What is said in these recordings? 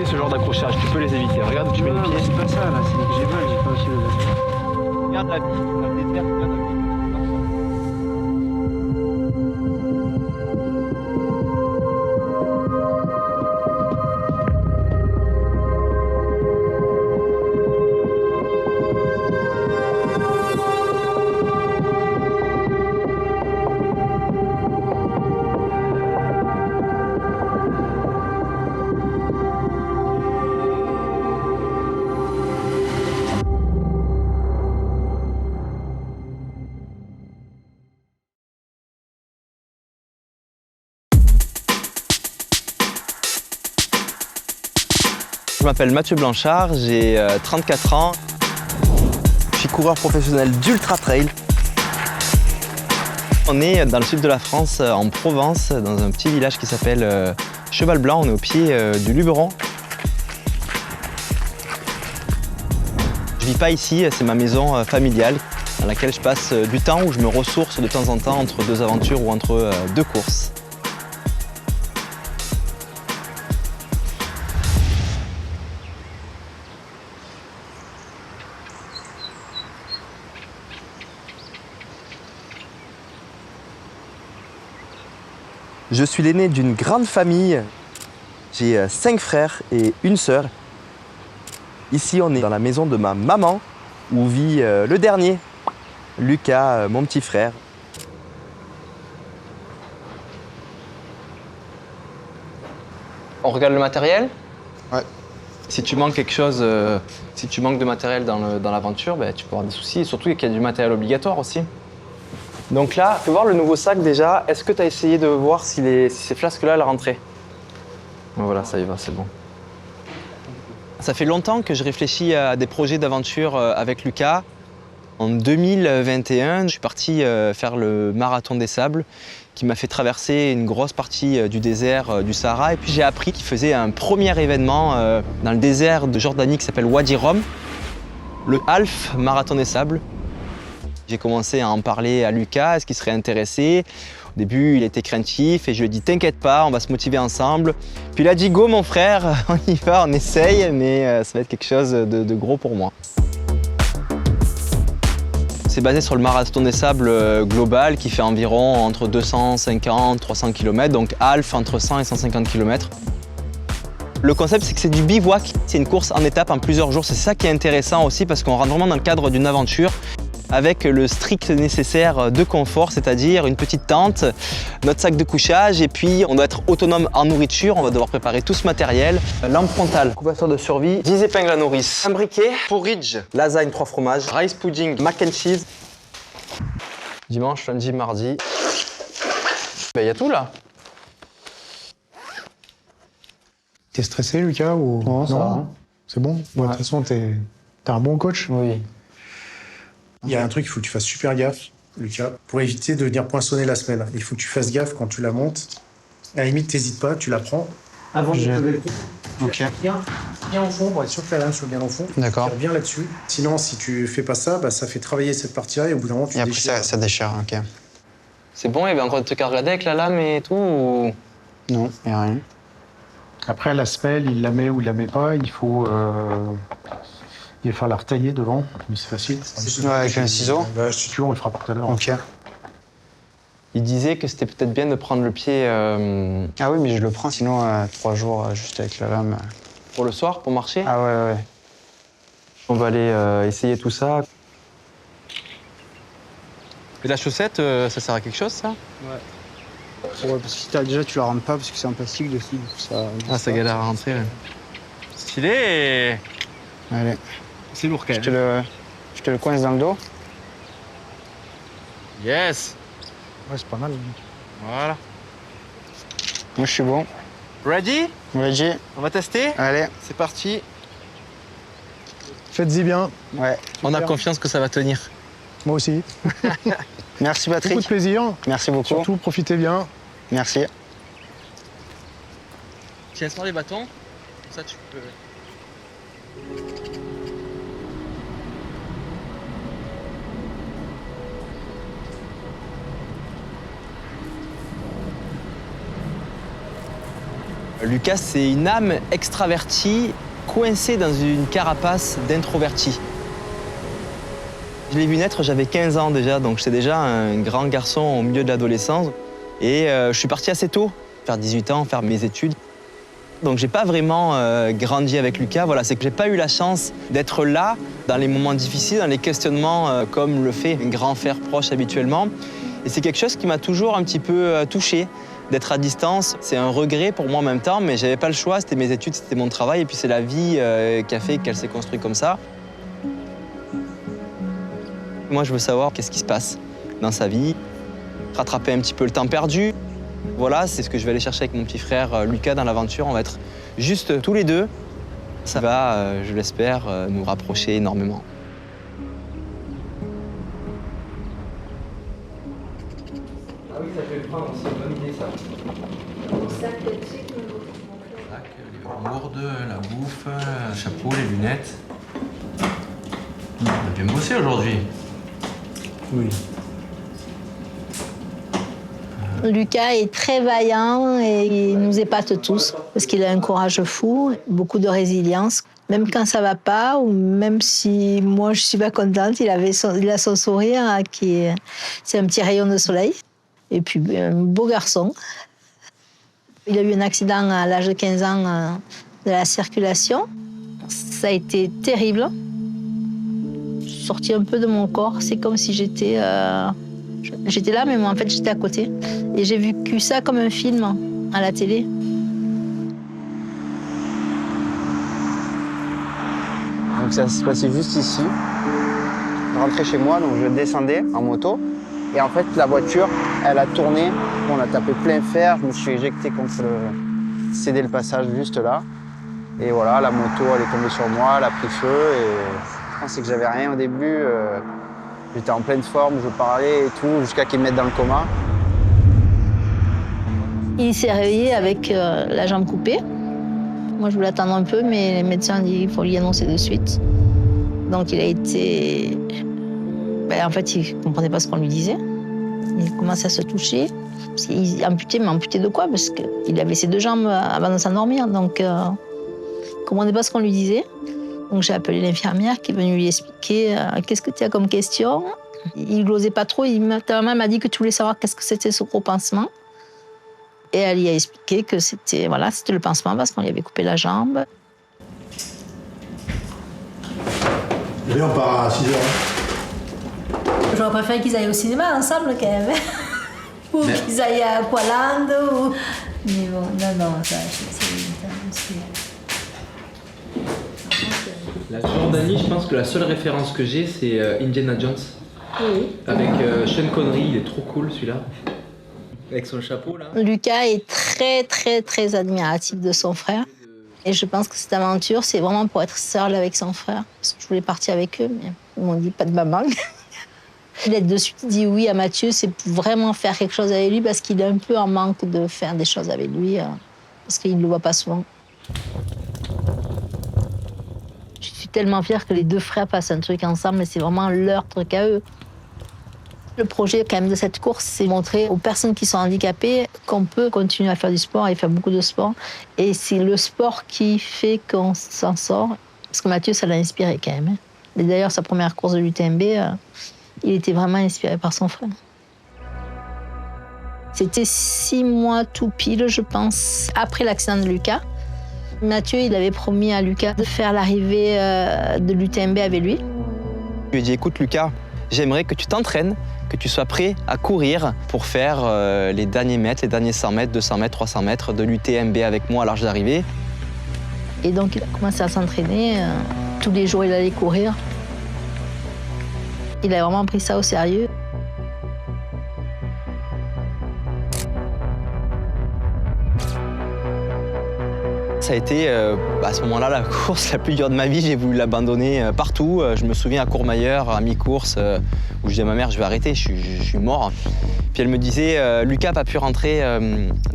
éviter ce genre d'accrochage, tu peux les éviter. Regarde où tu mets les pieds. C'est pas ça là, c'est que j'ai mal, j'ai pas réussi le. Regarde la vie, le désert, regarde la vie. Je m'appelle Mathieu Blanchard, j'ai 34 ans. Je suis coureur professionnel d'ultra trail. On est dans le sud de la France, en Provence, dans un petit village qui s'appelle Cheval Blanc. On est au pied du Luberon. Je vis pas ici, c'est ma maison familiale dans laquelle je passe du temps où je me ressource de temps en temps entre deux aventures ou entre deux courses. Je suis l'aîné d'une grande famille. J'ai 5 frères et une sœur. Ici, on est dans la maison de ma maman, où vit le dernier, Lucas, mon petit frère. On regarde le matériel? Ouais. Si tu manques quelque chose, si tu manques de matériel dans l'aventure, ben, tu peux avoir des soucis. Et surtout qu'il y a du matériel obligatoire aussi. Donc là, fais voir le nouveau sac déjà. Est-ce que tu as essayé de voir si ces flasques-là, elles rentraient? Voilà, ça y va, c'est bon. Ça fait longtemps que je réfléchis à des projets d'aventure avec Lucas. En 2021, je suis parti faire le marathon des sables qui m'a fait traverser une grosse partie du désert du Sahara. Et puis j'ai appris qu'il faisait un premier événement dans le désert de Jordanie qui s'appelle Wadi Rum, le Half Marathon des sables. J'ai commencé à en parler à Lucas, est-ce qu'il serait intéressé? Au début, il était craintif et je lui ai dit « T'inquiète pas, on va se motiver ensemble ». Puis il a dit « Go mon frère, on y va, on essaye, mais ça va être quelque chose de gros pour moi ». C'est basé sur le marathon des sables global qui fait environ entre 250 et 300 km, donc half entre 100 et 150 km. Le concept, c'est que c'est du bivouac, c'est une course en étapes en plusieurs jours. C'est ça qui est intéressant aussi parce qu'on rentre vraiment dans le cadre d'une aventure avec le strict nécessaire de confort, c'est-à-dire une petite tente, notre sac de couchage et puis on doit être autonome en nourriture, on va devoir préparer tout ce matériel. Lampe frontale, couverture de survie, 10 épingles à nourrice, un briquet, porridge, lasagne 3 fromages, rice pudding, mac and cheese. Dimanche, lundi, mardi. Ben, y a tout là. T'es stressé, Lucas, ou Non, ça va. C'est bon. De toute façon, t'es un bon coach. Oui. Il y a un truc, il faut que tu fasses super gaffe, Lucas, pour éviter de venir poinçonner la semelle. Il faut que tu fasses gaffe quand tu la montes. À la limite, t'hésites pas, tu la prends. Avant de lever le pied. Ok. Viens au fond pour être sûr que la lame soit bien au fond. D'accord. Tu reviens là-dessus. Sinon, si tu fais pas ça, bah, ça fait travailler cette partie-là et au bout d'un moment, tu Et après, déchires. ça déchire, ok. C'est bon, il y avait encore des trucs à regarder avec la lame et tout ou... Non, il n'y a rien. Après, la semelle, il la met ou il la met pas, il faut la retailler devant, mais c'est facile. Ouais, avec un ciseau. Bah, Si tu veux, on le fera tout à l'heure. Ok. Il disait que c'était peut-être bien de prendre le pied Ah oui, mais je le prends, sinon 3 jours juste avec la lame. pour le soir, pour marcher. Ah ouais, ouais. On va aller essayer tout ça. Et la chaussette, ça sert à quelque chose, ça? Ouais, parce que si déjà, tu la rentres pas parce que c'est en plastique dessus. Ah, ça galère à rentrer. Ouais. Stylé! Allez, C'est lourd quand je même. te le coince dans le dos. Yes! Ouais, c'est pas mal. Voilà. Moi, je suis bon. Ready? Ready? On va tester? Allez, C'est parti. Faites-y bien. ouais. On a confiance que ça va tenir. Moi aussi. Merci, Beaucoup Patrick. de plaisir. Merci beaucoup. Surtout, profitez bien. Merci. Tu laisses les bâtons. Ça, tu peux... Lucas, c'est une âme extravertie coincée dans une carapace d'introverti. Je l'ai vu naître, j'avais 15 ans déjà, donc j'étais déjà un grand garçon au milieu de l'adolescence. Et je suis parti assez tôt, faire 18 ans, faire mes études. Donc j'ai pas vraiment grandi avec Lucas, voilà, c'est que j'ai pas eu la chance d'être là dans les moments difficiles, dans les questionnements comme le fait un grand frère proche habituellement. Et c'est quelque chose qui m'a toujours un petit peu touché, d'être à distance. C'est un regret pour moi en même temps, mais j'avais pas le choix, c'était mes études, c'était mon travail, et puis c'est la vie qui a fait qu'elle s'est construite comme ça. Moi, je veux savoir qu'est-ce qui se passe dans sa vie, rattraper un petit peu le temps perdu. Voilà, c'est ce que je vais aller chercher avec mon petit frère Lucas dans l'aventure. On va être juste tous les deux. Ça va, je l'espère, nous rapprocher énormément. Ah oui, ça je vais le prendre aussi, bonne idée ça. Les gourdes, la bouffe, le chapeau, les lunettes. On a bien bossé aujourd'hui. Oui. Lucas est très vaillant et il nous épate tous parce qu'il a un courage fou, beaucoup de résilience. Même quand ça va pas ou même si moi je suis pas contente, il a son sourire c'est un petit rayon de soleil. Et puis un beau garçon. Il a eu un accident à l'âge de 15 ans de la circulation. Ça a été terrible. Je suis sortie un peu de mon corps. C'est comme si j'étais là, mais moi, en fait, j'étais à côté. Et j'ai vécu ça comme un film à la télé. Donc ça se passait juste ici. Je rentrais chez moi, donc je descendais en moto. Et en fait, la voiture, elle a tourné. On a tapé plein fer. Je me suis éjecté contre cédé le passage juste là. Et voilà, la moto, elle est tombée sur moi, elle a pris feu. Et je pensais que j'avais rien au début. J'étais en pleine forme, je parlais et tout, jusqu'à qu'ils me mettent dans le coma. Il s'est réveillé avec la jambe coupée. Moi, je voulais attendre un peu, mais les médecins ont dit qu'il faut lui annoncer de suite. Donc, il a été... en fait, il ne comprenait pas ce qu'on lui disait. Il commençait à se toucher. Il amputait, mais amputé de quoi? Parce qu'il avait ses deux jambes avant de s'endormir. Donc, il ne comprenait pas ce qu'on lui disait. Donc, j'ai appelé l'infirmière qui est venue lui expliquer qu'est-ce que tu as comme question. Il n'osait pas trop. Ta maman m'a dit que tu voulais savoir qu'est-ce que c'était ce gros pansement. Et elle lui a expliqué que c'était le pansement parce qu'on lui avait coupé la jambe. Allez, on part à 6h. J'aurais préféré qu'ils aillent au cinéma ensemble quand même. Ou qu'ils aillent à Aqualand. Ou... Mais bon, non, ça, c'est... La Jordanie, je pense que la seule référence que j'ai, c'est Indiana Jones. Oui. Avec Sean Connery, il est trop cool celui-là. Avec son chapeau là. Lucas est très, très, très admiratif de son frère. Et je pense que cette aventure, c'est vraiment pour être seul avec son frère. Parce que je voulais partir avec eux, mais ils m'ont dit pas de maman. Il a de suite dit oui à Mathieu, c'est pour vraiment faire quelque chose avec lui parce qu'il est un peu en manque de faire des choses avec lui, parce qu'il ne le voit pas souvent. Je suis tellement fière que les deux frères fassent un truc ensemble et c'est vraiment leur truc à eux. Le projet quand même de cette course, c'est montrer aux personnes qui sont handicapées qu'on peut continuer à faire du sport et faire beaucoup de sport. Et c'est le sport qui fait qu'on s'en sort. Parce que Mathieu, ça l'a inspiré quand même. Et d'ailleurs, sa première course de l'UTMB, il était vraiment inspiré par son frère. C'était 6 mois tout pile, je pense, après l'accident de Lucas. Mathieu, il avait promis à Lucas de faire l'arrivée de l'UTMB avec lui. Je lui ai dit, écoute Lucas, j'aimerais que tu t'entraînes, que tu sois prêt à courir pour faire les derniers mètres, les derniers 100 mètres, 200 mètres, 300 mètres de l'UTMB avec moi à l'arche d'arrivée. Et donc, il a commencé à s'entraîner. Tous les jours, il allait courir. Il a vraiment pris ça au sérieux. Ça a été à ce moment-là la course la plus dure de ma vie. J'ai voulu l'abandonner partout. Je me souviens à Courmayeur, à mi-course, où je disais à ma mère, je vais arrêter, je suis mort. Puis elle me disait, Lucas n'a pas pu rentrer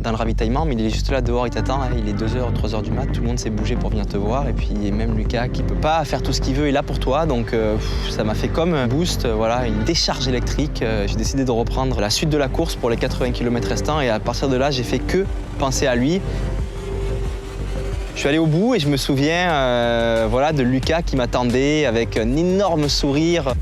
dans le ravitaillement, mais il est juste là dehors, il t'attend. Hein, il est 2h, 3h du mat, tout le monde s'est bougé pour venir te voir. Et puis même Lucas, qui ne peut pas faire tout ce qu'il veut, est là pour toi. Donc ça m'a fait comme un boost, voilà, une décharge électrique. J'ai décidé de reprendre la suite de la course pour les 80 km restants. Et à partir de là, j'ai fait que penser à lui. Je suis allé au bout et je me souviens voilà, de Lucas qui m'attendait avec un énorme sourire.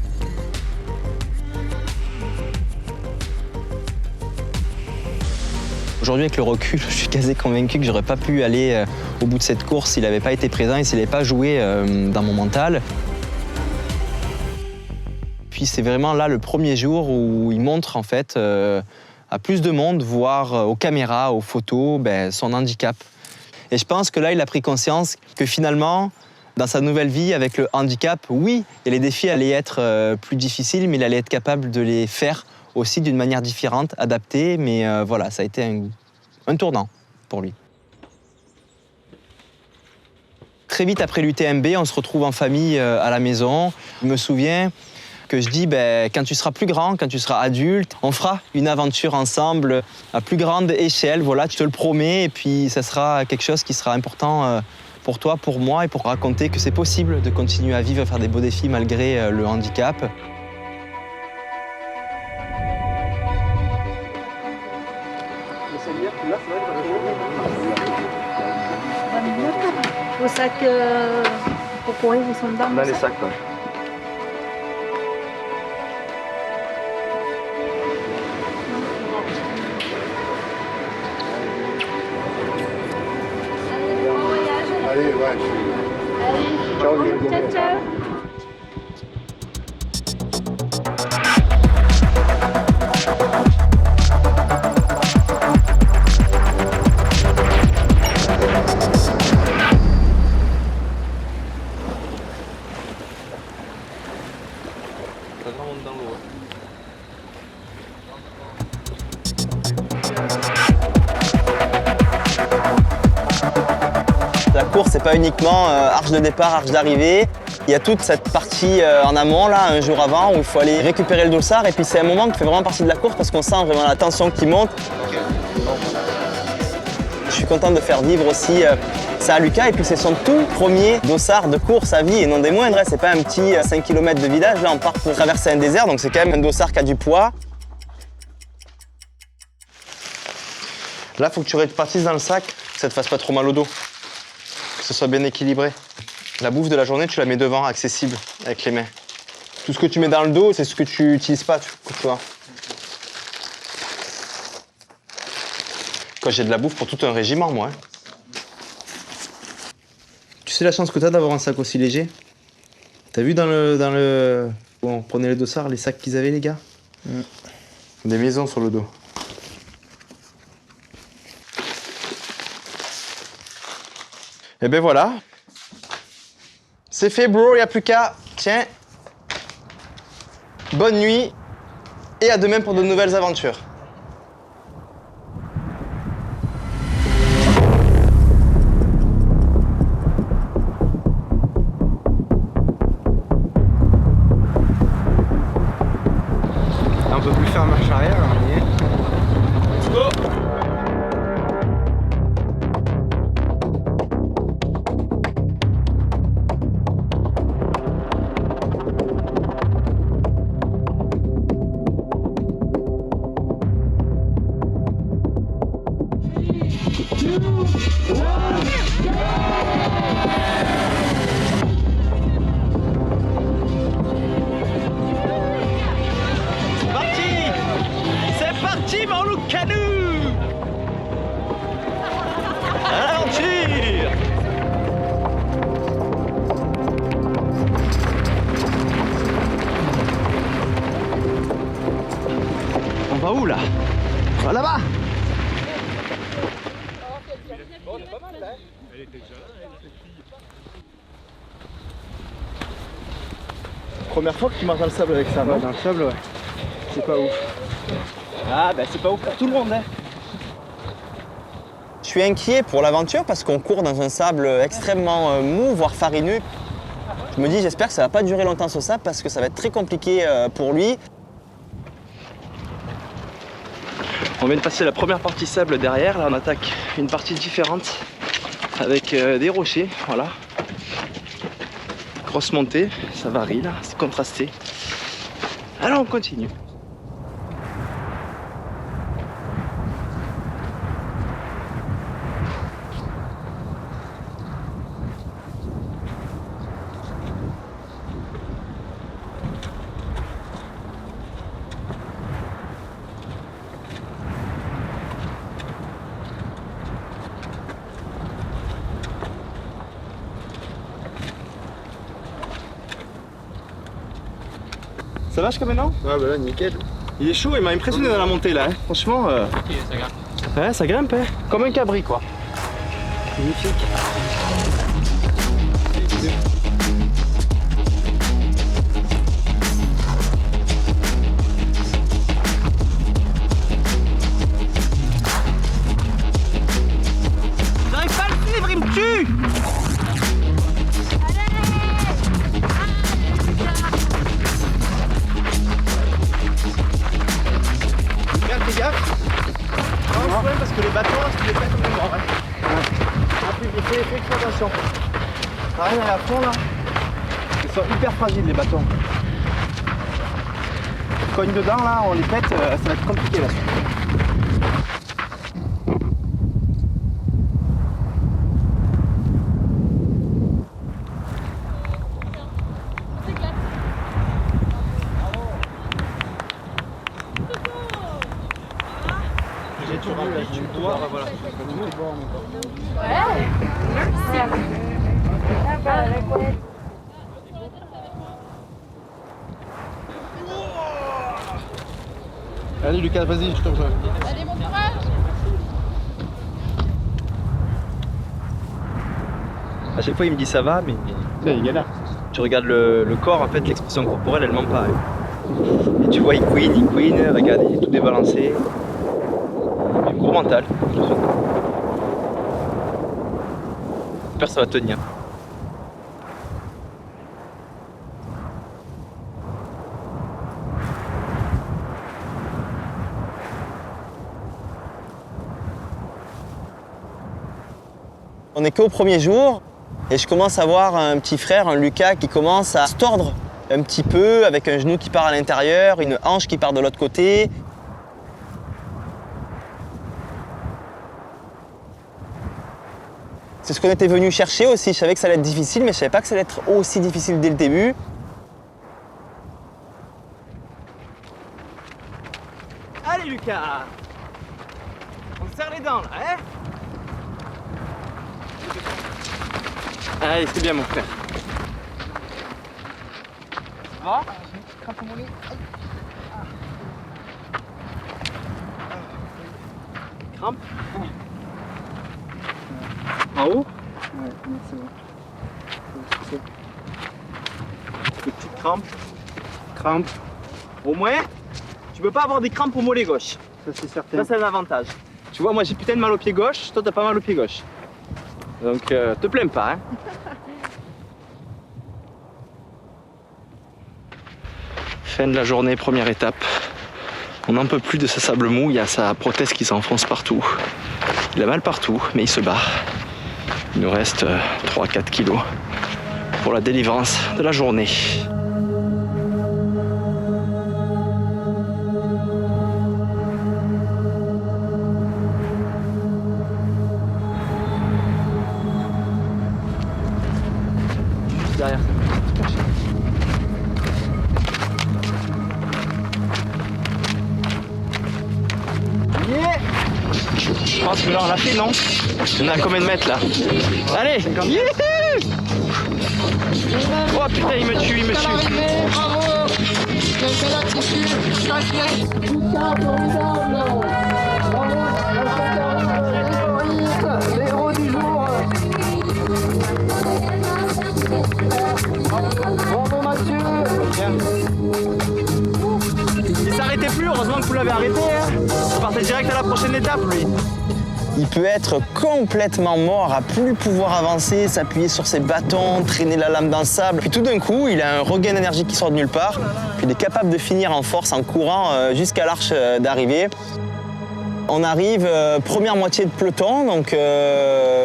Aujourd'hui, avec le recul, je suis quasi convaincu que j'aurais pas pu aller au bout de cette course s'il n'avait pas été présent et s'il n'avait pas joué dans mon mental. Puis c'est vraiment là le premier jour où il montre en fait à plus de monde, voire aux caméras, aux photos, son handicap. Et je pense que là, il a pris conscience que finalement, dans sa nouvelle vie avec le handicap, oui, et les défis allaient être plus difficiles, mais il allait être capable de les faire aussi d'une manière différente, adaptée, mais voilà, ça a été un tournant pour lui. Très vite après l'UTMB, on se retrouve en famille à la maison. Je me souviens que je dis, quand tu seras plus grand, quand tu seras adulte, on fera une aventure ensemble à plus grande échelle, voilà, je te le promets, et puis ça sera quelque chose qui sera important pour toi, pour moi, et pour raconter que c'est possible de continuer à vivre, à faire des beaux défis malgré le handicap. Vos sacs pour courir, ils sont dedans. Dans les sacs, quoi. Allez, ouais. Ciao, ciao. La course, c'est pas uniquement arche de départ, arche d'arrivée. Il y a toute cette partie en amont, là, un jour avant, où il faut aller récupérer le dossard. Et puis c'est un moment qui fait vraiment partie de la course parce qu'on sent vraiment la tension qui monte. Je suis content de faire vivre aussi ça à Lucas. Et puis c'est son tout premier dossard de course à vie et non des moindres. C'est pas un petit 5 km de village. Là, on part pour traverser un désert, donc c'est quand même un dossard qui a du poids. Là, il faut que tu répartisses dans le sac, que ça te fasse pas trop mal au dos. Que ce soit bien équilibré. La bouffe de la journée, tu la mets devant, accessible, avec les mains. Tout ce que tu mets dans le dos, c'est ce que tu n'utilises pas, tu vois. Quand j'ai de la bouffe pour tout un régiment, moi. Tu sais la chance que tu as d'avoir un sac aussi léger? T'as vu dans le... Où on prenait le dossard, les sacs qu'ils avaient, les gars? Des maisons sur le dos. Et ben voilà. C'est fait, bro, il n'y a plus qu'à. Tiens. Bonne nuit. Et à demain pour de nouvelles aventures. On peut plus faire marche arrière, on y est. Let's go! C'est parti, mon loup-canou! Aventure! On va où, là? On va là-bas! Première fois que tu marches dans le sable avec ça, non? Dans le sable, ouais. C'est pas ouf. Ah, c'est pas ouf pour tout le monde, hein. Je suis inquiet pour l'aventure parce qu'on court dans un sable extrêmement mou, voire farineux. Je me dis, j'espère que ça va pas durer longtemps ce sable parce que ça va être très compliqué pour lui. On vient de passer la première partie sable derrière, là on attaque une partie différente avec des rochers, voilà. Grosse montée, ça varie là, c'est contrasté. Alors on continue. Ça va jusqu'à maintenant? Ouais, bah là, nickel. Il est chaud, il m'a impressionné dans la montée là. Hein. Franchement, ouais, ça grimpe, hein. Comme un cabri quoi. Magnifique. J'arrive pas à le suivre, il me tue! Fais gaffe. Non, ouais, parce que les bâtons, tu les fais comme des morts. Ouais. Fais attention. Ça arrive à la fond là. Ils sont hyper fragiles les bâtons. On cogne dedans là, on les pète, ça va être compliqué là. Tu dois, voilà. Allez Lucas, vas-y, je te rejoins. Allez, bon courage. À chaque fois il me dit ça va, mais Il galère. tu regardes le corps, en fait l'expression corporelle elle ment pas. Hein. Et tu vois il queen, regarde il est tout débalancé. Du gros mental. J'espère que ça va tenir. On n'est qu'au premier jour et je commence à voir un petit frère, un Lucas, qui commence à se tordre un petit peu avec un genou qui part à l'intérieur, une hanche qui part de l'autre côté. C'est ce qu'on était venu chercher aussi. Je savais que ça allait être difficile, mais je savais pas que ça allait être aussi difficile dès le début. Allez Lucas! On se serre les dents là, hein? Allez, c'est bien mon frère. Ça va? Crampe? En haut? Ouais, c'est bon. Petite crampe. Crampe. Au moins, tu peux pas avoir des crampes au mollet gauche. Ça c'est certain. Ça, c'est un avantage. Tu vois, moi j'ai putain de mal au pied gauche, toi t'as pas mal au pied gauche. Donc, te plains pas, hein. Fin de la journée, première étape. On n'en peut plus de ce sable mou, il y a sa prothèse qui s'enfonce partout. Il a mal partout, mais il se bat. Il nous reste 3-4 kilos pour la délivrance de la journée. Juste derrière. Yeah! Je pense que là on l'a fait, non? On est à combien de mètres là? Allez! Yeah! Oh putain, il me tue, il me tue! Il s'arrêtait plus, heureusement que vous l'avez arrêté, hein. Il partait direct à la prochaine étape, lui. Il peut être complètement mort, à plus pouvoir avancer, s'appuyer sur ses bâtons, traîner la lame dans le sable. Puis tout d'un coup, il a un regain d'énergie qui sort de nulle part. Puis il est capable de finir en force en courant jusqu'à l'arche d'arrivée. On arrive première moitié de peloton, donc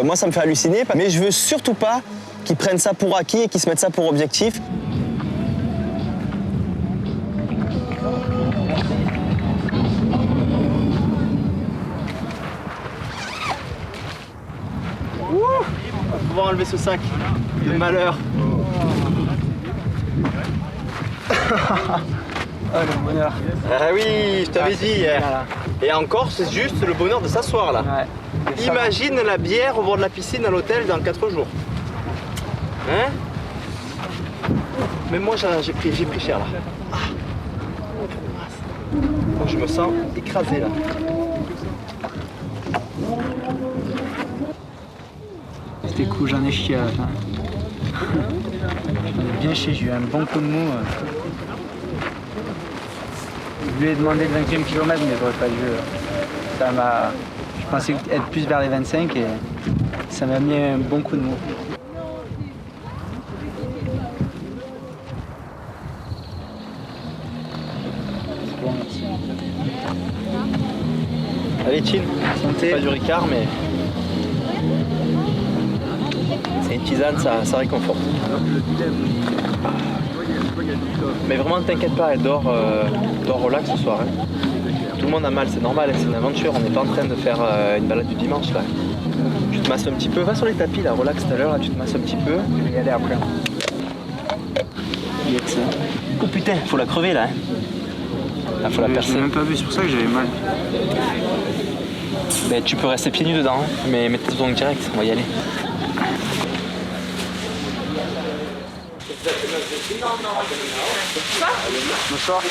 moi ça me fait halluciner. Mais je veux surtout pas qu'ils prennent ça pour acquis et qu'ils se mettent ça pour objectif. On va pouvoir enlever ce sac de malheur. Ah, le bonheur. Ah oui, je t'avais dit hier. Voilà. Et encore, c'est juste le bonheur de s'asseoir là. Ouais. Imagine la bière au bord de la piscine à l'hôtel dans 4 jours. Hein? Mais moi j'ai pris cher là. Je me sens écrasé là. C'était cool, j'en ai chié à la fin. J'en ai bien chié, j'ai eu un bon coup de mou. Je lui ai demandé le 20e kilomètre, mais j'aurais pas dû. Je pensais être plus vers les 25 et ça m'a mis un bon coup de mou. Bon, merci. Allez, chill. Santé. Pas du Ricard, mais c'est une tisane, ça réconforte. Mais vraiment, t'inquiète pas, elle dort relax ce soir. Hein. Tout le monde a mal, c'est normal, c'est une aventure. On n'est pas en train de faire une balade du dimanche là. Tu te masses un petit peu, va sur les tapis là, relax tout à l'heure, là, tu te masses un petit peu. Je vais y aller après. Oh putain, faut la crever là. Hein. Là, faut la Je percer. l'ai même pas vu, c'est pour ça que j'avais mal. Mais tu peux rester pieds nus dedans, hein. Mais mets tes ongles direct, on va y aller. Bonsoir.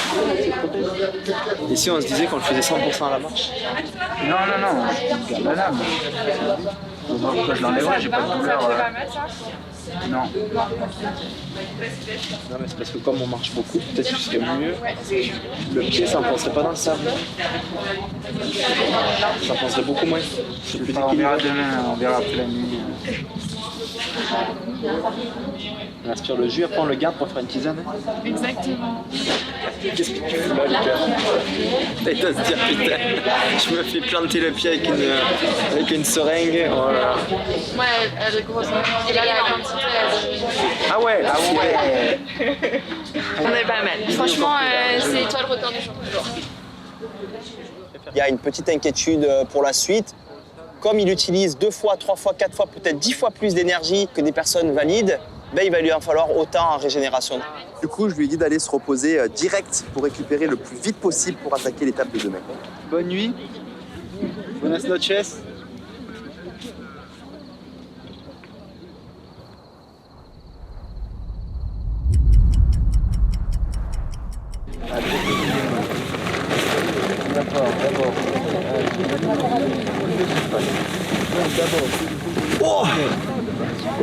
Ici, on se disait qu'on le faisait 100% à la marche. Non, bah là, faut voir pourquoi je l'enlèverai, j'ai pas de douleur. Non. Non, mais c'est parce que comme on marche beaucoup, peut-être que ce serait mieux. Le pied, ça n'enfoncerait pas dans le sable. Ça enfoncerait beaucoup moins. C'est plus On verra équilibré. demain, on verra après la nuit. On aspire le jus, après on le garde pour faire une tisane. Exactement. Qu'est-ce que tu fais là, Lucas? Il doit se dire, putain, je me fais planter le pied avec une seringue. Voilà. Ouais, elle est grosse. Et là, la quantité, Ah ouais, on est pas mal. Franchement, c'est toi le record du jour. Il y a une petite inquiétude pour la suite. Comme il utilise 2 fois, 3 fois, 4 fois, peut-être 10 fois plus d'énergie que des personnes valides, ben, il va lui en falloir autant en régénération. Du coup, je lui ai dit d'aller se reposer direct pour récupérer le plus vite possible pour attaquer l'étape de demain. Bonne nuit. Buenas noches. Oh,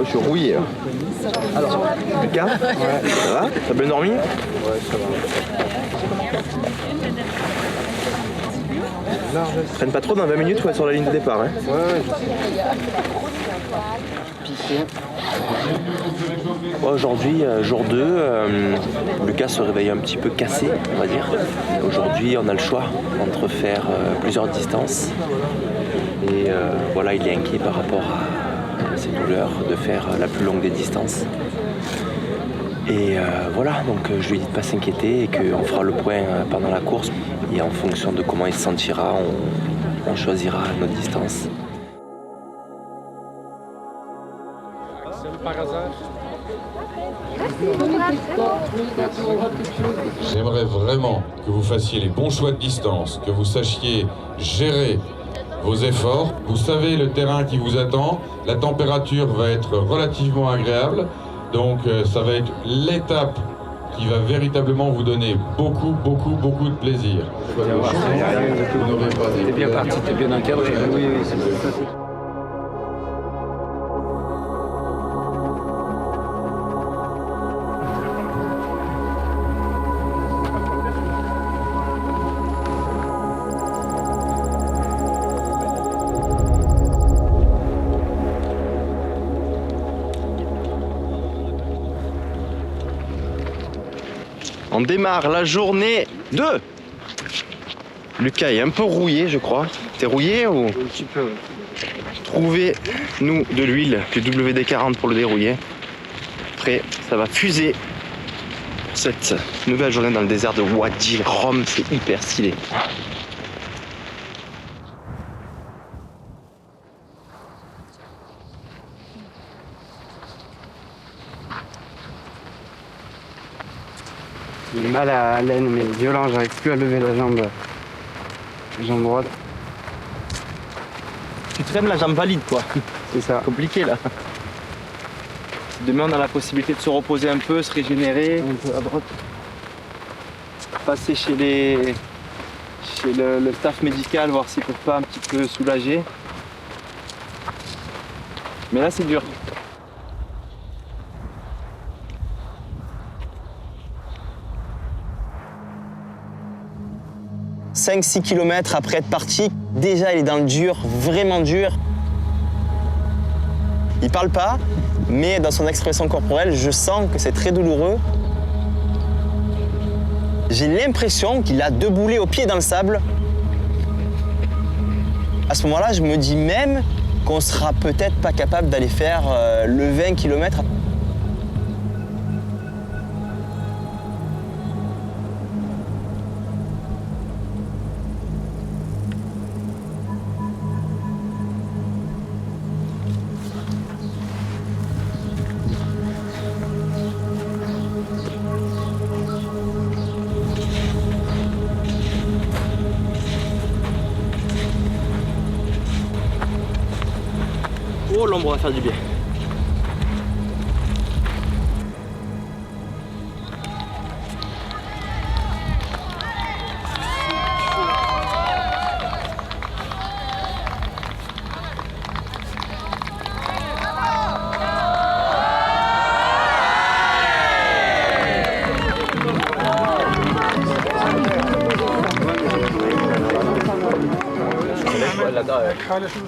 je suis rouillé là. Alors, Lucas, ça va? T'as bien dormi? Ouais, ça va. Traîne pas trop, dans 20 minutes, faut être sur la ligne de départ. Hein. Aujourd'hui, jour 2, Lucas se réveille un petit peu cassé, on va dire. Aujourd'hui, on a le choix entre faire plusieurs distances. Et voilà, il est inquiet par rapport à ses douleurs, de faire la plus longue des distances. Et voilà, donc je lui ai dit de ne pas s'inquiéter et qu'on fera le point pendant la course. Et en fonction de comment il se sentira, on choisira notre distance. J'aimerais vraiment que vous fassiez les bons choix de distance, que vous sachiez gérer vos efforts. Vous savez le terrain qui vous attend, la température va être relativement agréable, donc ça va être l'étape qui va véritablement vous donner beaucoup de plaisir. T'es bien parti, t'es bien encadré. Oui, c'est ça. On démarre la journée 2. Lucas est un peu rouillé, je crois. T'es rouillé ou? Un petit peu, oui. Trouvez-nous de l'huile, du WD-40 pour le dérouiller. Après, ça va fuser pour cette nouvelle journée dans le désert de Wadi Rum. C'est hyper stylé. J'ai mal à l'aine, mais violent, j'arrive plus à lever la jambe droite. Tu traînes la jambe valide, quoi. C'est ça. Compliqué, là. Demain, on a la possibilité de se reposer un peu, se régénérer. Un peu à droite. Passer chez les chez le staff médical, voir s'ils peuvent pas un petit peu soulager. Mais là, c'est dur. « 5-6 km après être parti, déjà il est dans le dur, vraiment dur. Il parle pas, mais dans son expression corporelle, je sens que c'est très douloureux. J'ai l'impression qu'il a 2 boulets au pied dans le sable. À ce moment-là, je me dis même qu'on sera peut-être pas capable d'aller faire le 20 km. Oh, l'ombre va faire du bien.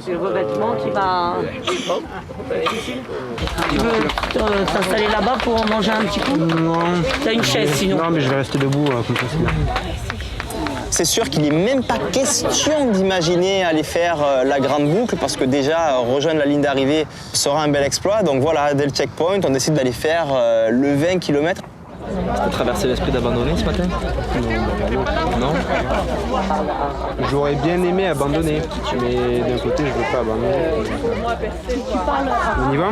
Le revêtement qui va... Tu veux t'installer là-bas pour manger un petit coup? Non. T'as une chaise sinon? Non, mais je vais rester debout comme ça. C'est sûr qu'il n'est même pas question d'imaginer aller faire la grande boucle parce que déjà rejoindre la ligne d'arrivée sera un bel exploit. Donc voilà, dès le checkpoint, on décide d'aller faire le 20 km. T'as traversé l'esprit d'abandonner ce matin? Non. J'aurais bien aimé abandonner, mais d'un côté, je veux pas abandonner. On y va?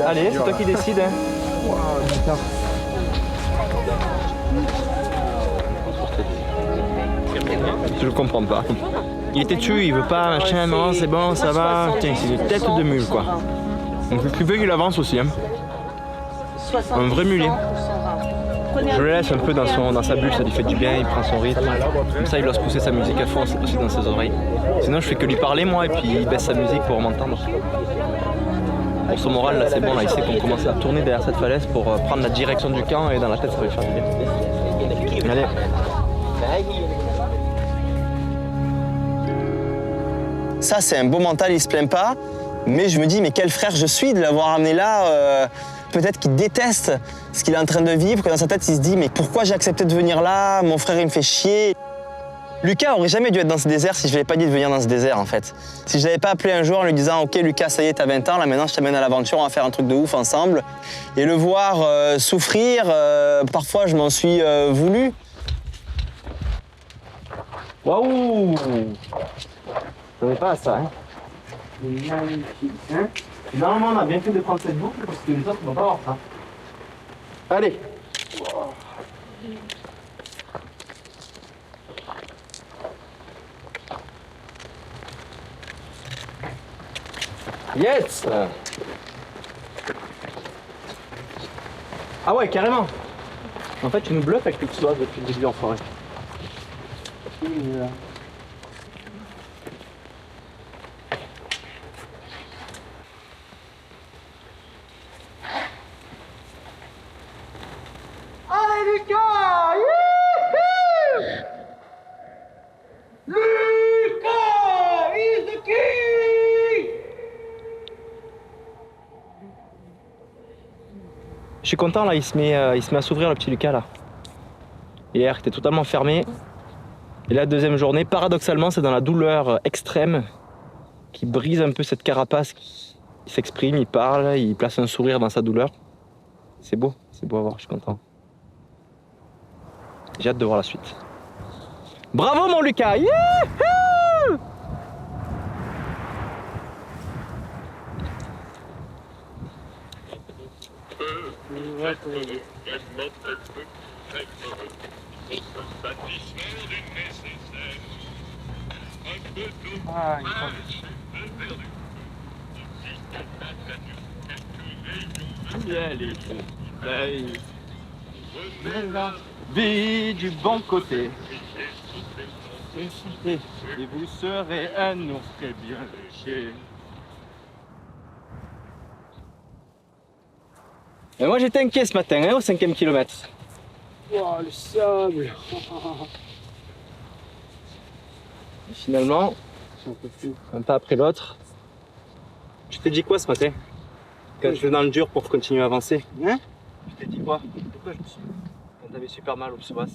Allez, c'est toi qui décides. Hein. Je comprends pas. Il est têtu, il veut pas, machin, non, c'est bon, ça va. Tiens, c'est une tête de mule, quoi. Donc tu veux qu'il avance aussi, hein. Un vrai mulet. Je le laisse un peu dans sa bulle, ça lui fait du bien, il prend son rythme. Comme ça, il doit se pousser sa musique à fond aussi dans ses oreilles. Sinon, je fais que lui parler, moi, et puis il baisse sa musique pour m'entendre. Pour son moral, là, c'est bon, là, il sait qu'on commence à tourner derrière cette falaise pour prendre la direction du camp, et dans la tête, ça va lui faire du bien. Allez. Ça, c'est un beau mental, il se plaint pas. Mais je me dis, mais quel frère je suis de l'avoir amené là. Peut-être qu'il déteste ce qu'il est en train de vivre, que dans sa tête, il se dit, mais pourquoi j'ai accepté de venir là? Mon frère, il me fait chier. Lucas aurait jamais dû être dans ce désert si je ne lui avais pas dit de venir dans ce désert, en fait. Si je ne l'avais pas appelé un jour en lui disant, OK, Lucas, ça y est, t'as 20 ans, là, maintenant, je t'amène à l'aventure, on va faire un truc de ouf ensemble. Et le voir souffrir, parfois, je m'en suis voulu. Waouh! Ça n'est pas à ça, hein? Normalement, on a bien fait de prendre cette boucle parce que les autres ne vont pas avoir ça. Allez. Yes! Ah ouais, carrément. En fait, tu nous bluffes avec le soir depuis le début en forêt. Je suis content là, il se met à s'ouvrir le petit Lucas là. Hier, il était totalement fermé. Et la deuxième journée, paradoxalement, c'est dans la douleur extrême qui brise un peu cette carapace. Il s'exprime, il parle, il place un sourire dans sa douleur. C'est beau à voir, je suis content. J'ai hâte de voir la suite. Bravo mon Lucas! Youhou! Vie du bon côté. Et vous serez un ours très bien léché. Et moi j'étais inquiet ce matin au 5e kilomètre. Oh, le sable. Et finalement, un pas après l'autre. Tu t'es dit quoi ce matin? Quand je vais dans le dur pour continuer à avancer. Hein? Tu t'es dit quoi? Pourquoi je me suis... Quand t'avais super mal au psoas.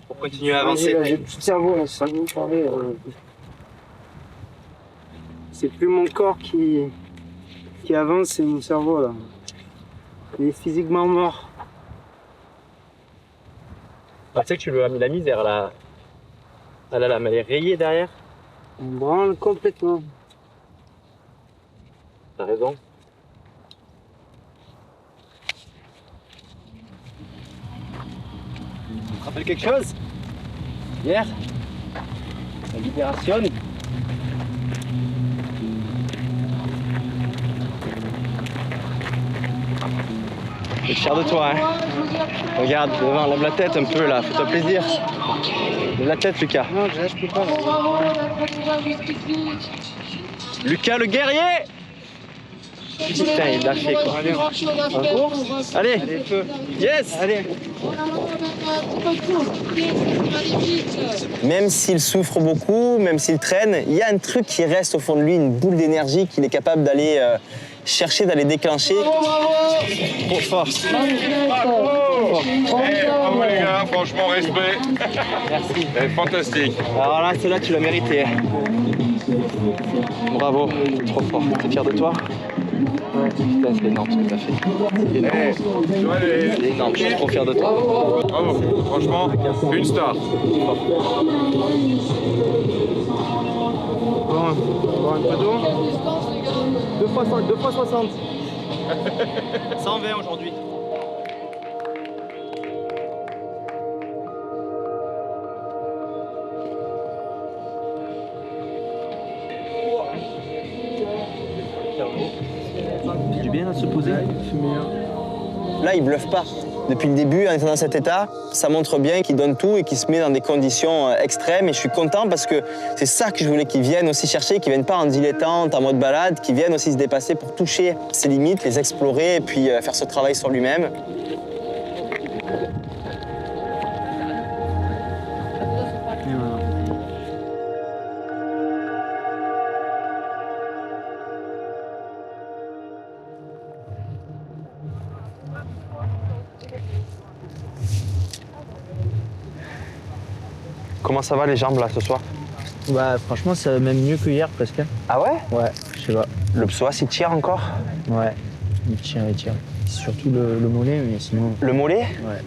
Pour continuer à avancer. J'ai plus de cerveau, là, c'est ça que vous parlez. C'est plus mon corps qui avance, c'est mon cerveau là. Il est physiquement mort. Ah, tu sais que tu lui as mis la misère là. Ah là là, mais elle est rayée derrière. On branle complètement. T'as raison. Tu te rappelles quelque chose? Hier, la libération. Je suis fier de toi, hein. Regarde, devant, lève la tête un peu là, fais-toi plaisir. Lève la tête, Lucas. Non, je peux pas. Lucas le guerrier! Putain, il est lâché quoi. Allez, feu. Yes! Allez. Même s'il souffre beaucoup, même s'il traîne, il y a un truc qui reste au fond de lui, une boule d'énergie qu'il est capable d'aller chercher, d'aller déclencher. Trop fort. Bravo les gars, franchement respect. Merci. Fantastique. Alors là, celle-là, tu l'as mérité. Bravo, trop fort. T'es fier de toi? Ouais. Putain, c'est énorme ce que t'as fait. C'est énorme, je suis trop fier de toi. Bravo, franchement, une star. Bon, un peu d'eau. 2 fois 60. 120 aujourd'hui. Du bien à se poser. Là, il bluffe pas. Depuis le début, en étant dans cet état, ça montre bien qu'il donne tout et qu'il se met dans des conditions extrêmes. Et je suis content parce que c'est ça que je voulais qu'il vienne aussi chercher, qu'il vienne pas en dilettante, en mode balade, qu'il vienne aussi se dépasser pour toucher ses limites, les explorer et puis faire ce travail sur lui-même. Comment ça va les jambes là ce soir? Bah franchement, ça va même mieux que hier presque. Ah ouais? Ouais, je sais pas. Le psoas il tire encore? Ouais, il tire. Surtout le mollet, mais sinon... Le mollet? Ouais.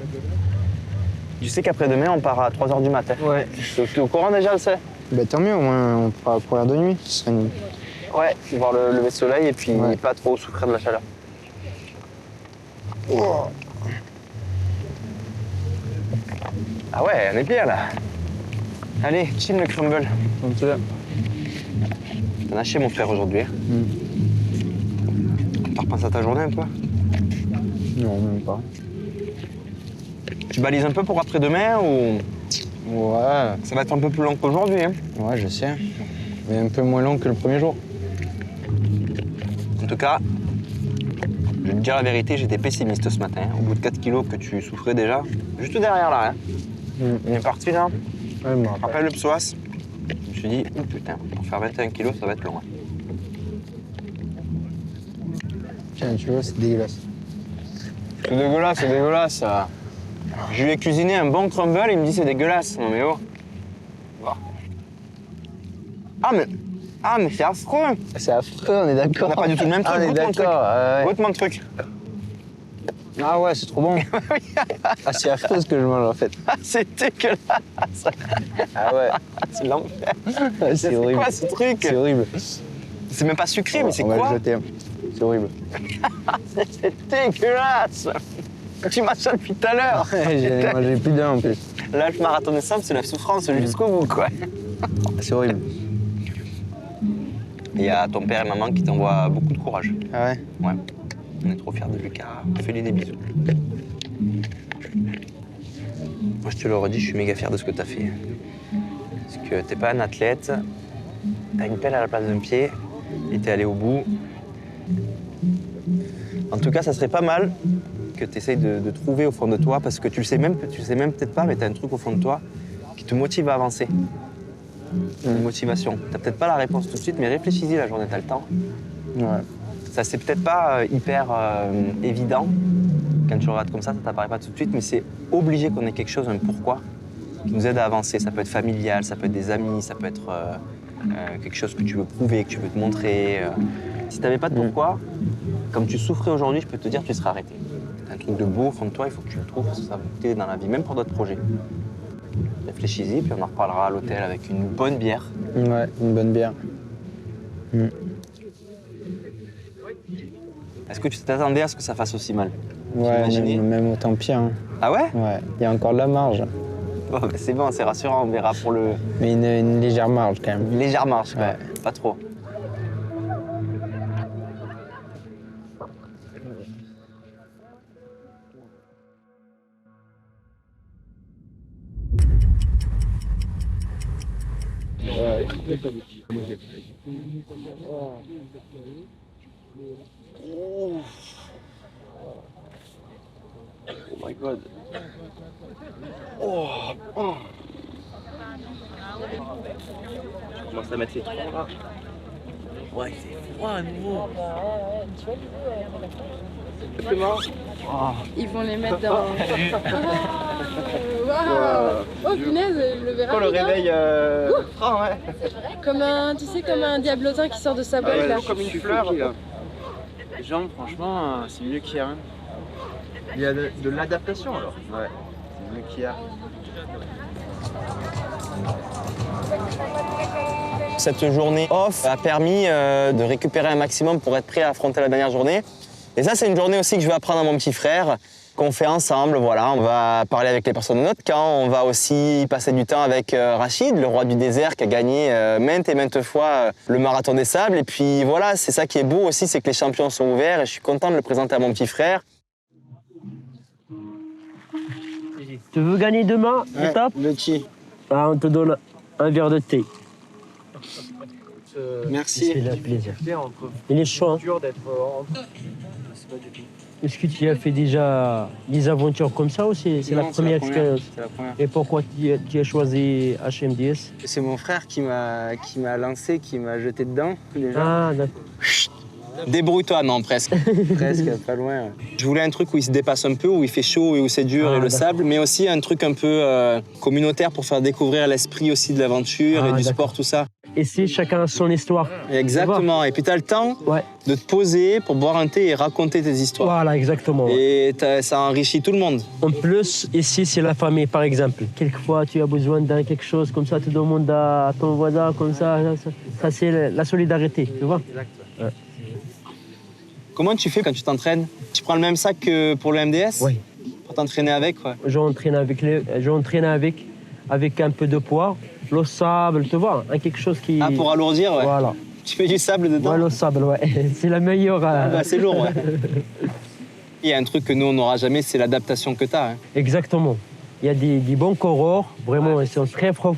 Tu sais qu'après-demain on part à 3h du matin. Ouais. Tu es au courant déjà, le sais? Bah tant mieux, au moins on pourra courir de nuit. Ce serait une... Ouais, voir le lever de soleil et puis pas trop souffrir de la chaleur. Oh. Ah ouais, on est bien là. Allez, chill le crumble. T'en as chier mon frère aujourd'hui. T'as repensé à ta journée un peu? Non, même pas. Tu balises un peu pour après-demain ou... Ouais. Ça va être un peu plus long qu'aujourd'hui. Hein. Ouais, je sais. Mais un peu moins long que le premier jour. En tout cas, je vais te dire la vérité, j'étais pessimiste ce matin. Au bout de 4 kilos que tu souffrais déjà, juste derrière là. Hein. Il est parti là. Ouais, bon, après le psoas, je me suis dit, oh putain, pour faire 21 kilos, ça va être long. Hein. Tiens, tu vois, c'est dégueulasse. C'est dégueulasse. Je lui ai cuisiné un bon crumble, il me dit c'est dégueulasse. Non mais oh. Bon. Ah mais c'est affreux. C'est affreux, on est d'accord. On n'a pas du tout le même truc. On est d'accord. Goûte mon truc. Ah ouais, c'est trop bon. Ah, c'est affreux ce que je mange en fait. C'est dégueulasse. Ah ouais. C'est l'enfer. C'est horrible. C'est quoi ce truc? C'est horrible. C'est même pas sucré, mais c'est quoi? On va le jeter. C'est horrible. C'est dégueulasse. Tu m'as ça depuis tout à l'heure. J'en ai mangé plus d'un en plus. Là, le marathon de sable, c'est la souffrance jusqu'au bout, quoi. C'est horrible. Il y a ton père et maman qui t'envoient beaucoup de courage. Ah ouais? Ouais. On est trop fiers de Lucas. Fais-lui des bisous. Moi, je te le redis, je suis méga fier de ce que tu as fait. Parce que t'es pas un athlète, t'as une pelle à la place d'un pied et t'es allé au bout. En tout cas, ça serait pas mal que tu essayes de trouver au fond de toi, parce que tu le sais même peut-être pas, mais tu as un truc au fond de toi qui te motive à avancer. Une motivation. Tu n'as peut-être pas la réponse tout de suite, mais réfléchis-y la journée, tu as le temps. Ouais. Ça, c'est peut-être pas hyper évident. Quand tu regardes comme ça t'apparaît pas tout de suite, mais c'est obligé qu'on ait quelque chose, un pourquoi, qui nous aide à avancer. Ça peut être familial, ça peut être des amis, ça peut être quelque chose que tu veux prouver, que tu veux te montrer. Si tu n'avais pas de pourquoi, comme tu souffrais aujourd'hui, je peux te dire que tu serais arrêté. T'as un truc de beau au fond de toi, il faut que tu le trouves, parce que ça va t'aider dans la vie, même pour d'autres projets. Réfléchis-y, puis on en reparlera à l'hôtel avec une bonne bière. Ouais, une bonne bière. Est-ce que tu t'attendais à ce que ça fasse aussi mal? Ouais, même autant pire. Hein. Ah ouais? Ouais, il y a encore de la marge. Bon, bah c'est bon, c'est rassurant, on verra pour le... Mais une légère marge quand même. Une légère marge, quoi. Ouais. Pas trop. Oh my god. Oh. Je commence à mettre les trois là. Ouais, c'est froid à nouveau. Ils vont les mettre dans... Waouh! Oh punaise, le verra. Oh, le réveil franc, ouais. Comme un, tu sais, comme un diablotin qui sort de sa boîte là. Comme une fleur. Les jambes, franchement, c'est mieux qu'hier. Hein. Il y a de l'adaptation alors. Ouais, c'est mieux qu'hier. Cette journée off a permis de récupérer un maximum pour être prêt à affronter la dernière journée. Et ça, c'est une journée aussi que je vais apprendre à mon petit frère, qu'on fait ensemble. Voilà, on va parler avec les personnes de notre camp. On va aussi passer du temps avec Rachid, le roi du désert, qui a gagné maintes et maintes fois le marathon des sables. Et puis voilà, c'est ça qui est beau aussi, c'est que les champions sont ouverts. Et je suis content de le présenter à mon petit frère. Tu veux gagner demain, étape? Le thé. Ah, on te donne un verre de thé. Merci. C'est un plaisir. Il est chaud. Hein? Est-ce que tu as fait déjà des aventures comme ça ou c'est la première expérience? C'est la première. Et pourquoi tu as choisi HMDS? C'est mon frère qui m'a lancé, qui m'a jeté dedans. Déjà. Ah, d'accord. Débrouille-toi, non, presque. Presque, pas loin. Ouais. Je voulais un truc où il se dépasse un peu, où il fait chaud et où c'est dur et le sable, mais aussi un truc un peu communautaire pour faire découvrir l'esprit aussi de l'aventure et du sport, tout ça. Et c'est chacun a son histoire. Exactement. Et puis tu as le temps de te poser pour boire un thé et raconter tes histoires. Voilà, exactement. Et ça enrichit tout le monde. En plus, ici, c'est la famille, par exemple. Quelquefois, tu as besoin d'un quelque chose comme ça, tu demandes à ton voisin, comme ça. Ça c'est la solidarité, tu vois. Exact. Ouais. Comment tu fais quand tu t'entraînes? Tu prends le même sac que pour le MDS? Oui. Pour t'entraîner avec, quoi. J'entraîne avec un peu de poids, le sable, tu vois, quelque chose qui... Ah, pour alourdir, ouais. Voilà. Tu mets du sable dedans? Ouais, le sable, ouais. C'est la meilleure... Ah bah, c'est lourd, ouais. Il y a un truc que nous, on n'aura jamais, c'est l'adaptation que tu as. Hein. Exactement. Il y a des bons coureurs, vraiment, ils sont très forts.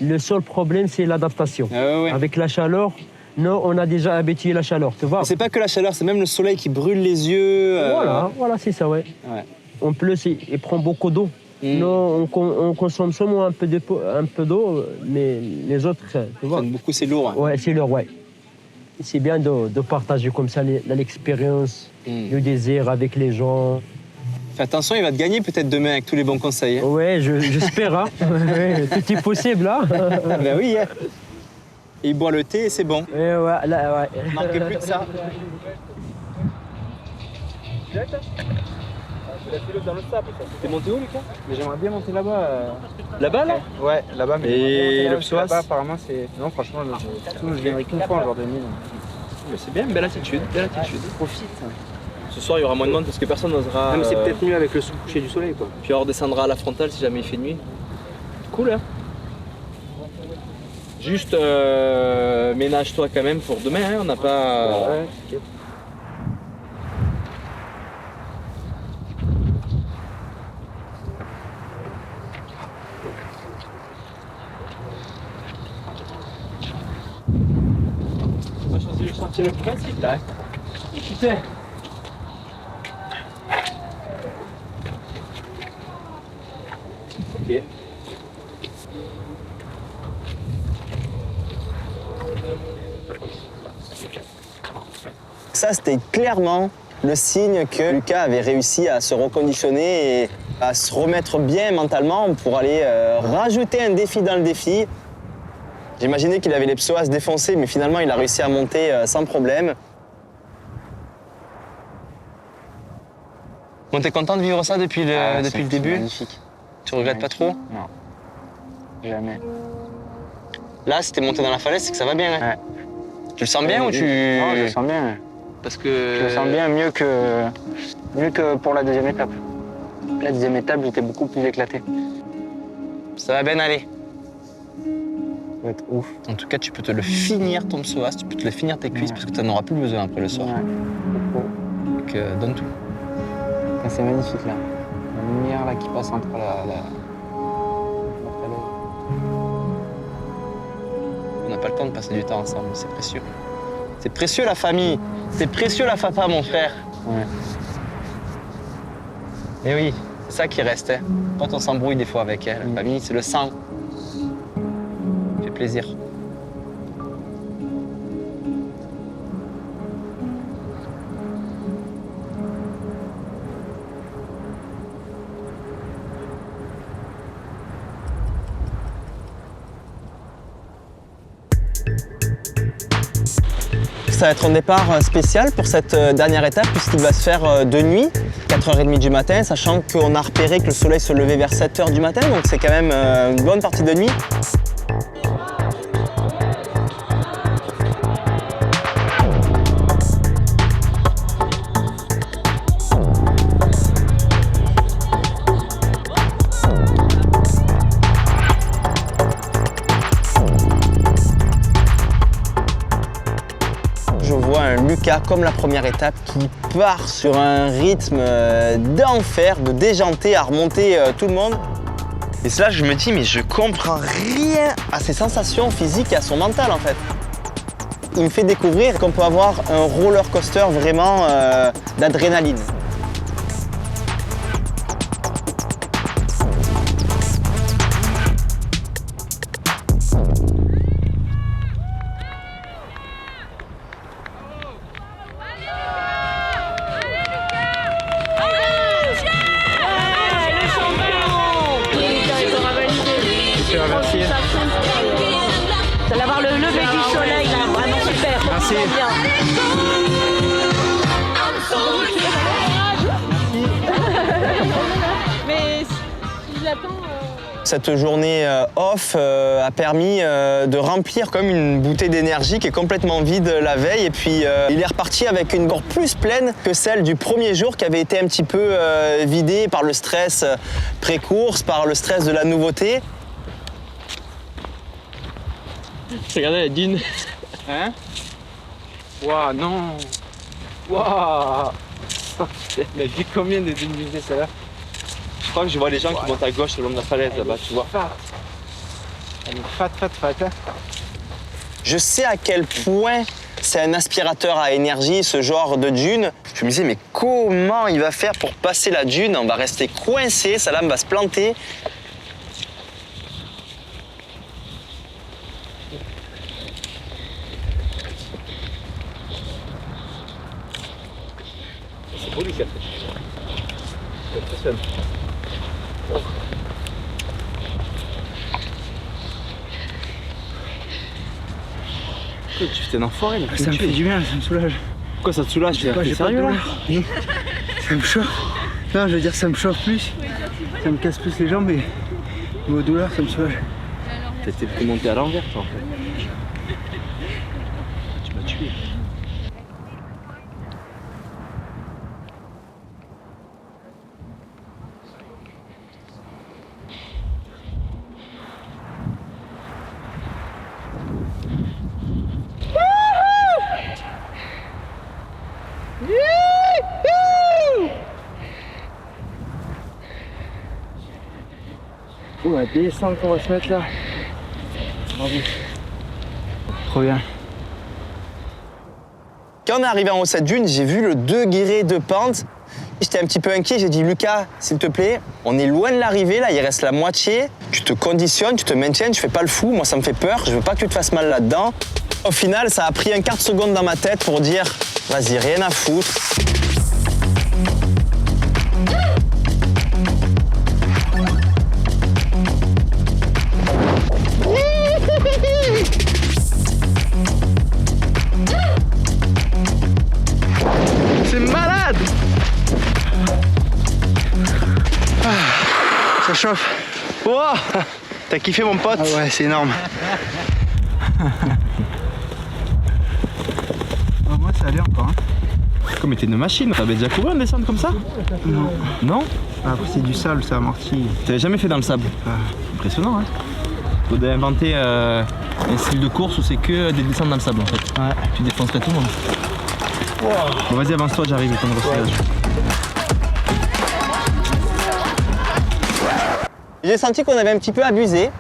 Le seul problème, c'est l'adaptation. Ah, ouais. Avec la chaleur, nous, on a déjà habitué la chaleur, tu vois. C'est pas que la chaleur, c'est même le soleil qui brûle les yeux. Voilà, c'est ça, ouais. En plus, il prend beaucoup d'eau. Nous, on consomme seulement un peu d'eau, mais les autres, tu vois. Beaucoup, c'est lourd. Hein. Ouais, c'est lourd, ouais. C'est bien de partager comme ça l'expérience du désert avec les gens. Fais attention, il va te gagner peut-être demain avec tous les bons conseils. Hein. Ouais, j'espère. Hein. Ouais, tout est possible, hein. Ben oui. Hein. Et il boit le thé et c'est bon. Ouais, là, ne manque plus de ça. Dans le sable, t'es monté où, Lucas? Mais j'aimerais bien monter là-bas. Là-bas, là? Ouais, là-bas. Mais et le psoas? Là-bas, apparemment, c'est... Non, franchement, je viendrai qu'une fois en genre 2000. Mais c'est bien, belle attitude. Profite. Ce soir, il y aura moins de monde parce que personne n'osera... Non, mais c'est peut-être mieux avec le coucher du soleil, quoi. Puis on redescendra à la frontale si jamais il fait nuit. Cool, hein? Juste ménage-toi quand même pour demain, hein? On n'a pas... Ouais, t'inquiète. va sortir le principe là. Putain. Ok. Ça, c'était clairement le signe que Lucas avait réussi à se reconditionner et à se remettre bien mentalement pour aller rajouter un défi dans le défi. J'imaginais qu'il avait les psoas défoncés, mais finalement, il a réussi à monter sans problème. Bon, t'es content de vivre ça depuis le début? Magnifique. Tu regrettes pas trop? Non. Jamais. Là, si t'es monté dans la falaise, c'est que ça va bien. Hein? Ouais. Tu le sens bien ou tu... Non, je le sens bien. Parce que... Je le sens bien mieux que pour la deuxième étape. La deuxième étape, j'étais beaucoup plus éclaté. Ça va bien aller. Ça va être ouf. En tout cas, tu peux te le finir ton psoas, tu peux te le finir tes cuisses, parce que tu n'en auras plus besoin après le soir. Ouais. Donc, donne tout. C'est magnifique là. La lumière là qui passe entre la falaise. On n'a pas le temps de passer du temps ensemble, c'est précieux. C'est précieux la famille, c'est précieux la papa, mon frère. Ouais. Et oui, c'est ça qui reste. Hein. Quand on s'embrouille des fois avec elle, la famille, c'est le sang. Ça fait plaisir. Ça va être un départ spécial pour cette dernière étape puisqu'il va se faire de nuit, 4h30 du matin, sachant qu'on a repéré que le soleil se levait vers 7h du matin, donc c'est quand même une bonne partie de nuit. Je vois un Lucas comme la première étape qui part sur un rythme d'enfer, de déjanter à remonter tout le monde. Et c'est là que je me dis, mais je comprends rien à ses sensations physiques et à son mental en fait. Il me fait découvrir qu'on peut avoir un roller coaster vraiment d'adrénaline. Vous allez avoir le lever du soleil là, vraiment super. Merci. Bien. Mais je l'attends. Cette journée off a permis de remplir comme une bouteille d'énergie qui est complètement vide la veille. Et puis il est reparti avec une gourde plus pleine que celle du premier jour qui avait été un petit peu vidée par le stress pré-course, par le stress de la nouveauté. Regardez la dune. Hein? Waouh, non! Waouh! Elle a vu combien de dunes visées celle-là? Je crois que je vois les gens qui montent à gauche le long de la falaise là-bas, tu vois. Elle est fat. Hein. Je sais à quel point c'est un aspirateur à énergie, ce genre de dune. Je me disais, mais comment il va faire pour passer la dune? On va rester coincé, sa lame va se planter. C'est beau, Lucas. C'est impressionnant. Tu fais un enfoiré là. Ça me fait du bien, ça me soulage. Pourquoi ça te soulage? J'ai sérieux là? Oui. Ça me chauffe. Non, je veux dire, ça me chauffe plus. Ça me casse plus les jambes et aux douleurs, ça me soulage. T'as été monté à l'envers, toi, en fait. Tu m'as tué. Oh, la descente qu'on va se mettre là. Bravo. Trop bien. Quand on est arrivé en haut de cette dune, j'ai vu le degré de pente. J'étais un petit peu inquiet, j'ai dit Lucas, s'il te plaît, on est loin de l'arrivée, là, il reste la moitié. Tu te conditionnes, tu te maintiens, tu fais pas le fou, moi ça me fait peur, je veux pas que tu te fasses mal là-dedans. Au final, ça a pris un quart de seconde dans ma tête pour dire vas-y, rien à foutre. C'est malade. Ça chauffe. Wow. T'as kiffé mon pote? Ah ouais, c'est énorme. Moi, ça allait encore. Hein. Comme t'es une machine, t'avais déjà couru en descente comme ça? Non. Non? Après, c'est du sable, ça amortit. T'avais jamais fait dans le sable? Impressionnant, hein? Faudrait inventer un style de course où c'est que des descentes dans le sable en fait. Ouais. Tu défoncerais tout le monde. Wow. Bon, vas-y, avance-toi, j'arrive, le temps de recyclage. J'ai senti qu'on avait un petit peu abusé.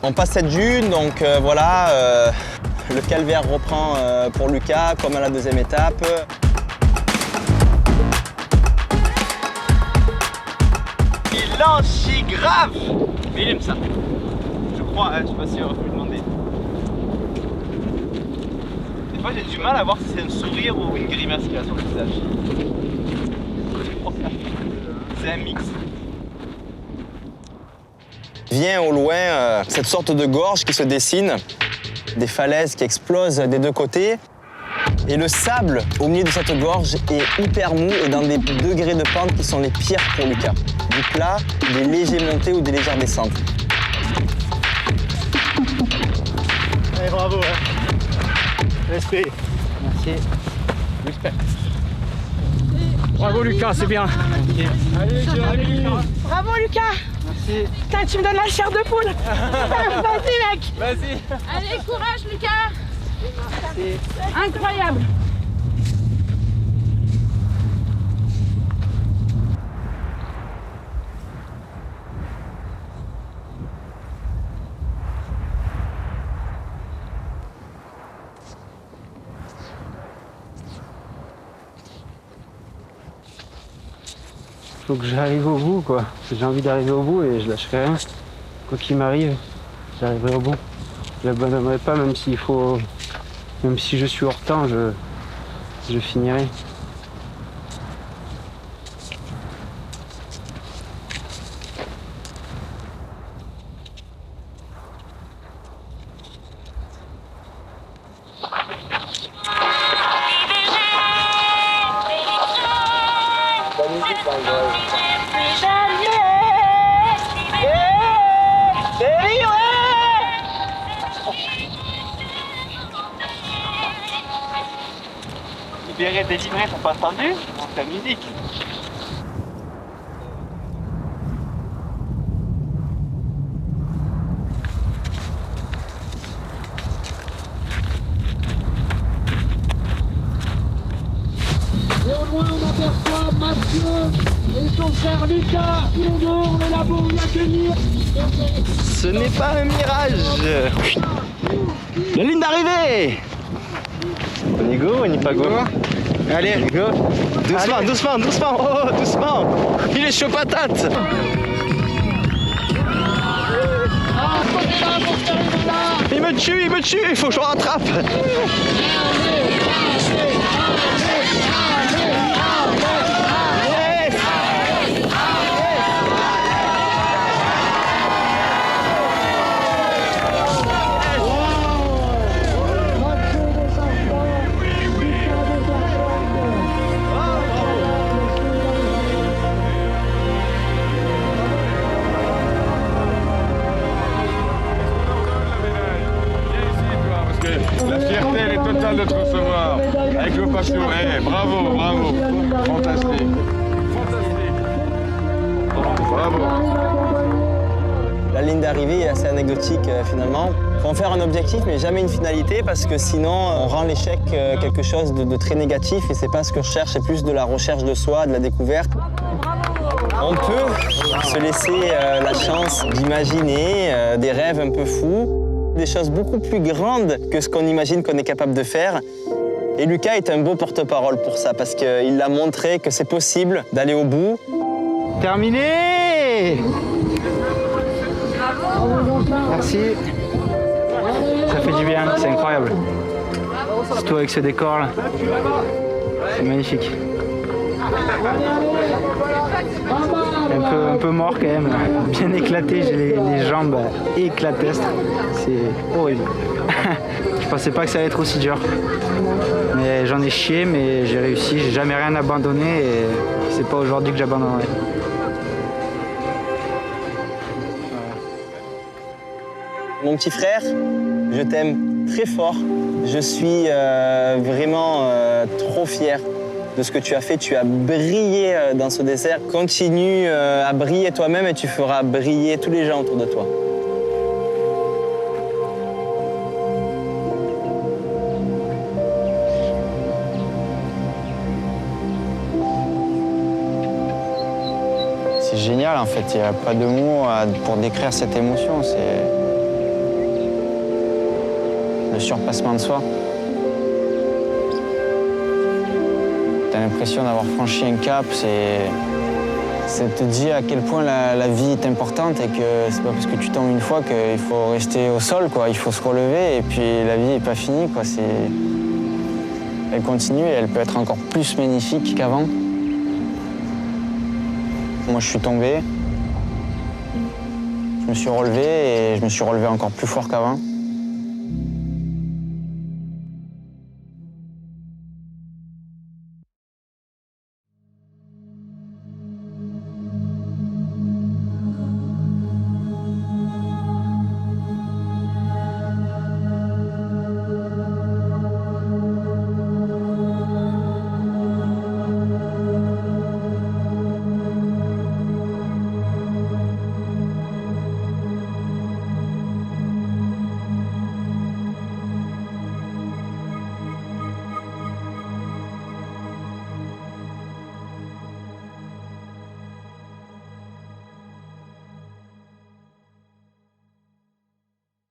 On passe cette dune, donc voilà, le calvaire reprend pour Lucas, comme à la deuxième étape. Il lance si grave. Mais il aime ça. Je crois, hein, je sais pas si on va lui demander. Des fois j'ai du mal à voir si c'est un sourire ou une grimace qu'il a sur le visage. C'est un mix. Vient au loin cette sorte de gorge qui se dessine, des falaises qui explosent des deux côtés. Et le sable au milieu de cette gorge est hyper mou et dans des degrés de pente qui sont les pires pour Lucas. Du plat, des légers montées ou des légères descentes. Allez, bravo. Hein. Respect. Merci. Respect. Bravo Lucas, c'est bien. Allez, Lucas. Bravo Lucas. Merci. Putain, tu me donnes la chair de poule. Vas-y mec. Vas-y. Allez, courage Lucas. Incroyable. Faut que j'arrive au bout, quoi. J'ai envie d'arriver au bout et je lâcherai rien. Quoi qu'il m'arrive, j'arriverai au bout. Je l'abandonnerai pas, même s'il faut. Même si je suis hors temps, je finirai. Libéré, délivré, t'as pas entendu? C'est la musique. Et au loin, on aperçoit Mathieu et son frère Lucas qui sont dehors le labo où il y a que lire. Ce n'est pas un mirage. La ligne d'arrivée. On y go, on y pas go. Allez, go. Doucement, allez. Doucement, doucement. Oh, doucement. Il est chaud patate. Il me tue, il faut que je le rattrape. La fierté, elle est totale de te recevoir. Avec le passion. Eh, bravo, bravo. Fantastique. Bravo. La ligne d'arrivée est assez anecdotique finalement. Il faut en faire un objectif mais jamais une finalité parce que sinon on rend l'échec quelque chose de très négatif et c'est pas ce que je cherche, c'est plus de la recherche de soi, de la découverte. On peut se laisser la chance d'imaginer des rêves un peu fous, des choses beaucoup plus grandes que ce qu'on imagine qu'on est capable de faire. Et Lucas est un beau porte-parole pour ça, parce qu'il a montré que c'est possible d'aller au bout. Terminé! Merci. Ça fait du bien, c'est incroyable. Surtout avec ce décor là. C'est magnifique. Un peu mort quand même, bien éclaté, j'ai les jambes éclatestres. C'est horrible. Je pensais pas que ça allait être aussi dur. Mais j'en ai chié, mais j'ai réussi, j'ai jamais rien abandonné et c'est pas aujourd'hui que j'abandonnerai. Mon petit frère, je t'aime très fort. Je suis vraiment trop fier de ce que tu as fait. Tu as brillé dans ce dessert. Continue à briller toi-même et tu feras briller tous les gens autour de toi. C'est génial en fait, il n'y a pas de mots pour décrire cette émotion. C'est le surpassement de soi. Tu as l'impression d'avoir franchi un cap, ça te dit à quel point la vie est importante et que c'est pas parce que tu tombes une fois qu'il faut rester au sol, quoi. Il faut se relever et puis la vie n'est pas finie, quoi. Elle continue et elle peut être encore plus magnifique qu'avant. Moi, je suis tombé, je me suis relevé et je me suis relevé encore plus fort qu'avant.